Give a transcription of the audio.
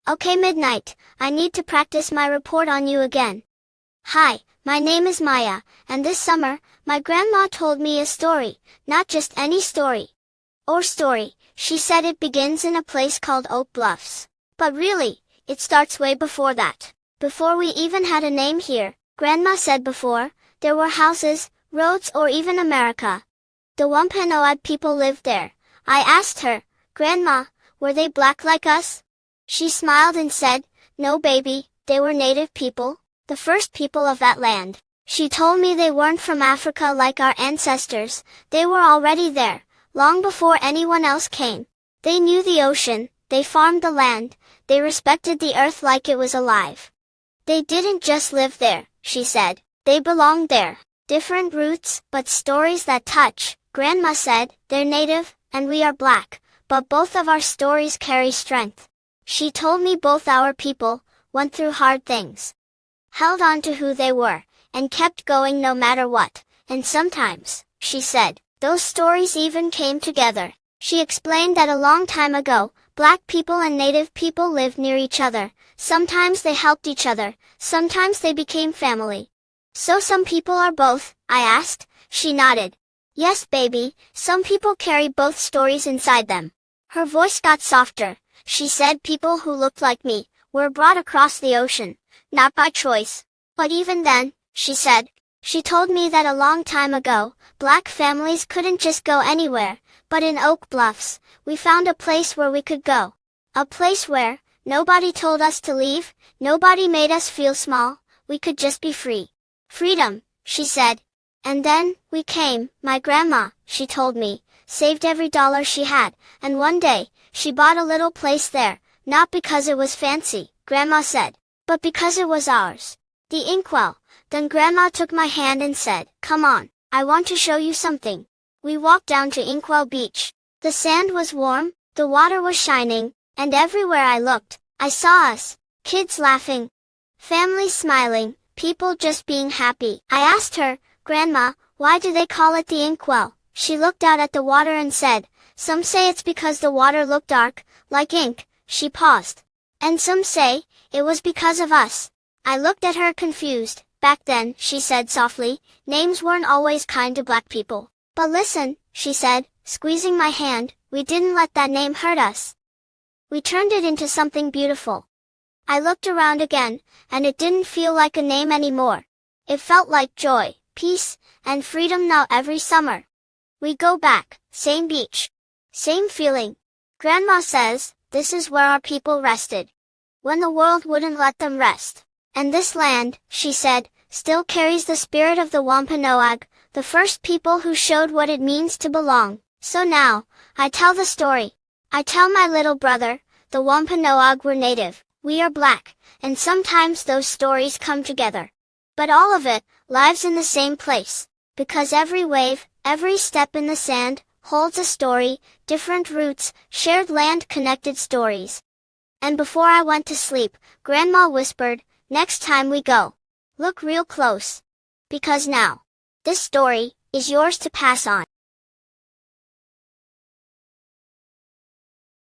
Okay, midnight, I need to practice my report on you again. Hi, my name is Maya, and this summer, my grandma told me a story, not just any story. Or story, she said it begins in a place called Oak Bluffs. But really, it starts way before that. Before we even had a name here, Grandma said before, there were houses, roads or even America. The Wampanoag people lived there. I asked her, Grandma, were they black like us? She smiled and said, no baby, they were native people, the first people of that land. She told me they weren't from Africa like our ancestors, they were already there, long before anyone else came. They knew the ocean, they farmed the land, they respected the earth like it was alive. They didn't just live there, she said, they belonged there. Different roots, but stories that touch. Grandma said, they're native, and we are black, but both of our stories carry strength. She told me both our people went through hard things, held on to who they were, and kept going no matter what. And sometimes, she said, those stories even came together. She explained that a long time ago, black people and native people lived near each other. Sometimes they helped each other, sometimes they became family. So some people are both, I asked. She nodded. Yes, baby, some people carry both stories inside them. Her voice got softer. She said people who looked like me were brought across the ocean, not by choice. But even then, she said, she told me that a long time ago, black families couldn't just go anywhere, but in Oak Bluffs, we found a place where we could go. A place where nobody told us to leave, nobody made us feel small, we could just be free. Freedom, she said. And then, we came. My grandma, she told me, saved every dollar she had, and one day, she bought a little place there, not because it was fancy, Grandma said, but because it was ours. The Inkwell. Then Grandma took my hand and said, come on, I want to show you something. We walked down to Inkwell Beach. The sand was warm, the water was shining, and everywhere I looked, I saw us, kids laughing, families smiling, people just being happy. I asked her, Grandma, why do they call it the Inkwell? She looked out at the water and said, some say it's because the water looked dark, like ink. She paused. And some say, it was because of us. I looked at her confused. Back then, she said softly, names weren't always kind to black people. But listen, she said, squeezing my hand, we didn't let that name hurt us. We turned it into something beautiful. I looked around again, and it didn't feel like a name anymore. It felt like joy, peace, and freedom now every summer. We go back, same beach, same feeling. Grandma says, this is where our people rested, when the world wouldn't let them rest. And this land, she said, still carries the spirit of the Wampanoag, the first people who showed what it means to belong. So now, I tell the story. I tell my little brother, the Wampanoag were native, we are black, and sometimes those stories come together. But all of it lives in the same place, because every wave, every step in the sand, holds a story, different roots, shared land, connected stories. And before I went to sleep, Grandma whispered, next time we go, look real close. Because now, this story is yours to pass on.